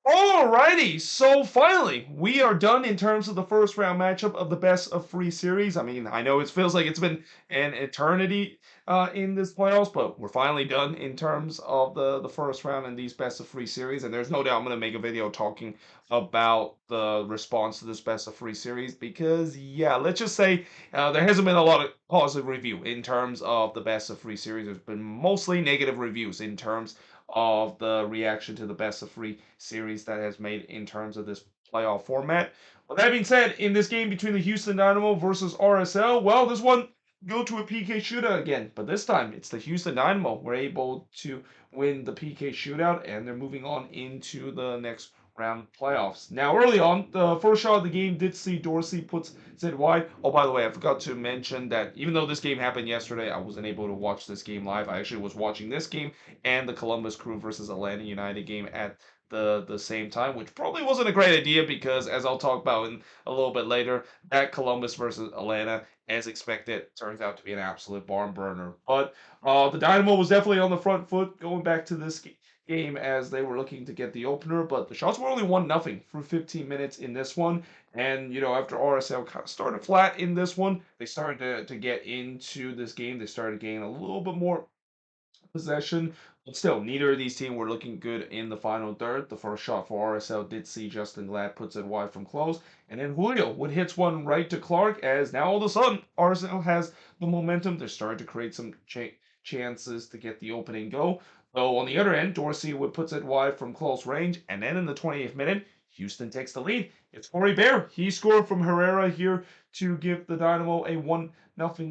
Alrighty, so finally we are done in terms of the first round matchup of the best of three series. I mean, I know it feels like it's been an eternity in this playoffs, but we're finally done in terms of the first round in these best of three series. And there's no doubt I'm going to make a video talking about the response to this best of three series because, yeah, let's just say there hasn't been a lot of positive review in terms of the best of three series. There's been mostly negative reviews in terms of the reaction to the best of three series that has made in terms of this playoff format. With that being said, in this game between the Houston Dynamo versus RSL, well, this one go to a PK shootout again, but this time it's the Houston Dynamo. We're able to win the PK shootout, and they're moving on into the next round playoffs. Now, early on, the first shot of the game did see Dorsey puts it wide. Oh, by the way, I forgot to mention that even though this game happened yesterday, I wasn't able to watch this game live. I actually was watching this game and the Columbus Crew versus Atlanta United game at the same time, which probably wasn't a great idea because, as I'll talk about in a little bit later, that Columbus versus Atlanta, as expected, turns out to be an absolute barn burner. But the Dynamo was definitely on the front foot going back to this game as they were looking to get the opener, but the shots were only 1-0 through 15 minutes in this one. And, after RSL kind of started flat in this one, they started to get into this game. They started gaining a little bit more possession. But still, neither of these teams were looking good in the final third. The first shot for RSL did see Justin Glad puts it wide from close. And then Julio would hits one right to Clark as now all of a sudden RSL has the momentum. They're starting to create some chances to get the opening goal. Though on the other end, Dorsey would puts it wide from close range. And then in the 28th minute, Houston takes the lead. It's Corey Bear. He scored from Herrera here to give the Dynamo a 1-0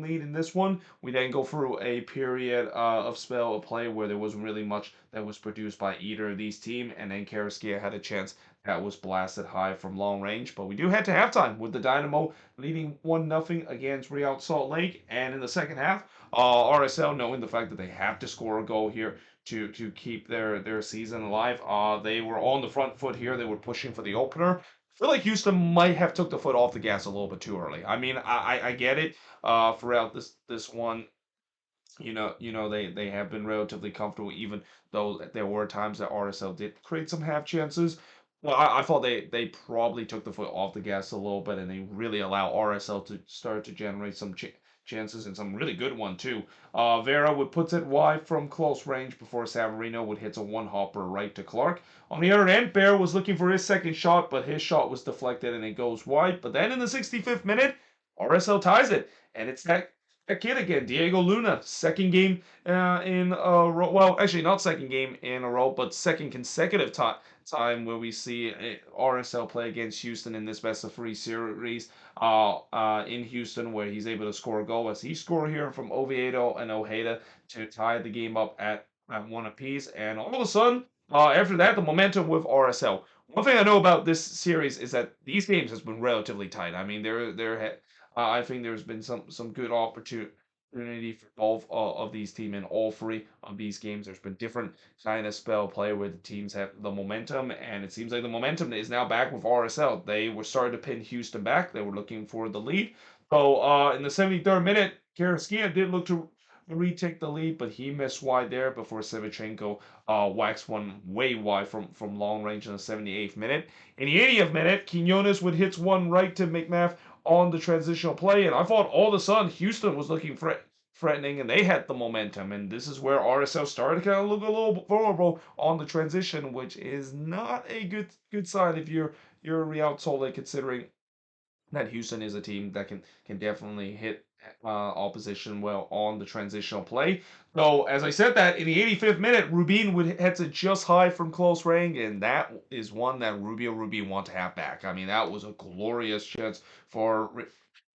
lead in this one. We then go through a period of spell of play where there wasn't really much that was produced by either of these teams, and then Karaskia had a chance that was blasted high from long range. But we do head to halftime with the Dynamo leading 1-0 against Real Salt Lake, and in the second half, RSL, knowing the fact that they have to score a goal here to keep their season alive, they were on the front foot here. They were pushing for the opener. I feel like Houston might have took the foot off the gas a little bit too early. I mean, I get it. Throughout this one, they have been relatively comfortable, even though there were times that RSL did create some half chances. Well, I thought they probably took the foot off the gas a little bit, and they really allow RSL to start to generate some chances and some really good one too. Vera would puts it wide from close range before Savarino would hit a one hopper right to Clark. On the other end, Bear was looking for his second shot, but his shot was deflected and it goes wide. But then in the 65th minute, RSL ties it, and it's that kid again, Diego Luna, second game in a row. Well, actually, not second game in a row, but second consecutive time where we see RSL play against Houston in this best of three series in Houston, where he's able to score a goal as he scored here from Oviedo and Ojeda to tie the game up at one apiece. And all of a sudden, after that, the momentum with RSL. One thing I know about this series is that these games has been relatively tight. I mean, I think there's been some good opportunity for both of these teams in all three of these games. There's been different kind of spell play where the teams have the momentum, and it seems like the momentum is now back with RSL. They were starting to pin Houston back. They were looking for the lead. So in the 73rd minute, Karaskia did look to retake the lead, but he missed wide there before Sevchenko waxed one way wide from long range in the 78th minute. In the 80th minute, Quinones would hit one right to McMath on the transitional play, and I thought all of a sudden Houston was looking threatening, and they had the momentum, and this is where RSL started to kind of look a little vulnerable on the transition, which is not a good sign if you're Real Salt considering that Houston is a team that can definitely hit opposition well on the transitional play. So as I said that in the 85th minute, Rubin would head to just high from close range, and that is one that Rubin want to have back. I mean, that was a glorious chance for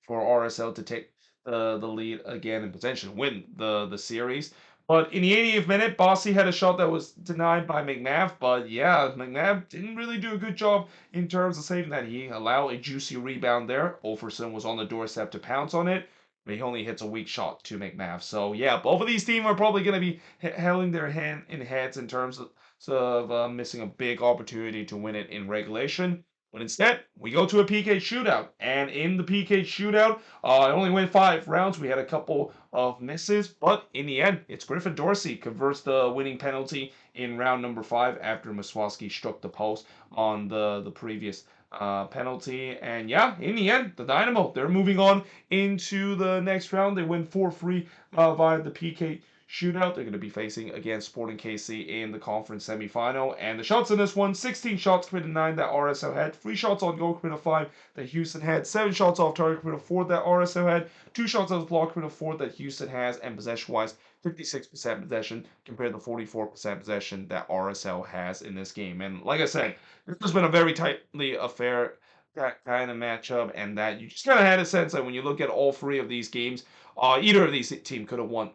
RSL to take the lead again and potentially win the series. But in the 80th minute, Bossy had a shot that was denied by McNabb. But yeah, McNabb didn't really do a good job in terms of saving that. He allowed a juicy rebound there. Olferson was on the doorstep to pounce on it, but he only hits a weak shot to McNabb. So yeah, both of these teams are probably going to be holding their hand in heads in terms of missing a big opportunity to win it in regulation. But instead, we go to a PK shootout. And in the PK shootout, it only went 5 rounds. We had a couple of misses. But in the end, it's Griffin Dorsey converts the winning penalty in round number 5 after Muswowski struck the post on the previous penalty. And yeah, in the end, the Dynamo, they're moving on into the next round. They win 4-3 via the PK shootout. They're going to be facing against Sporting KC in the conference semifinal. And the shots in this one, 16 shots committed, 9 that RSL had, 3 shots on goal committed, 5 that Houston had, 7 shots off target committed, 4 that RSL had, 2 shots on block committed, 4 that Houston has, and possession-wise, 56% possession compared to 44% possession that RSL has in this game. And like I said, this has been a very tightly affair that kind of matchup, and that you just kind of had a sense that when you look at all 3 of these games, either of these team could have won,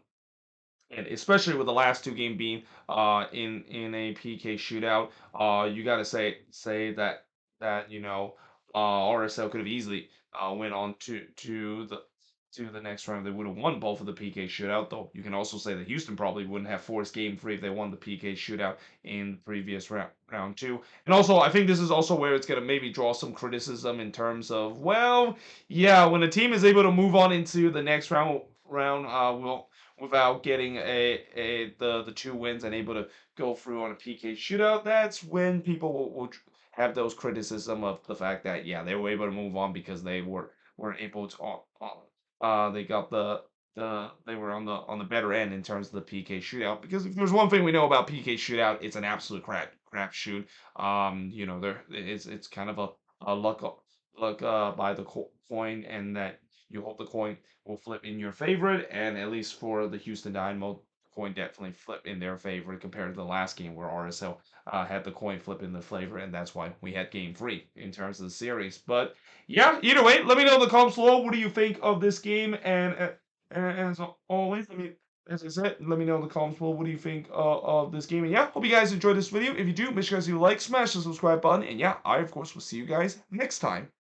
and especially with the last 2 game being in a PK shootout, you got to say that RSL could have easily went on to the next round. They would have won both of the PK shootout, though. You can also say that Houston probably wouldn't have forced game 3 if they won the PK shootout in the previous round 2. And also, I think this is also where it's going to maybe draw some criticism in terms of, well, yeah, when a team is able to move on into the next round, well, without getting the 2 wins and able to go through on a PK shootout, that's when people will have those criticism of the fact that, yeah, they were able to move on because they were able to they got they were on the better end in terms of the PK shootout. Because if there's one thing we know about PK shootout, it's an absolute crap shoot. There it's kind of a luck by the coin, and that you hope the coin will flip in your favorite. And at least for the Houston Dynamo, the coin definitely flipped in their favor compared to the last game where RSL had the coin flip in the favor, and that's why we had game 3 in terms of the series. But yeah, either way, let me know in the comments below, what do you think of this game, and as always, as I said, let me know in the comments below, what do you think of this game. And yeah, hope you guys enjoyed this video. If you do, make sure you guys do like, smash the subscribe button, and yeah, I of course will see you guys next time.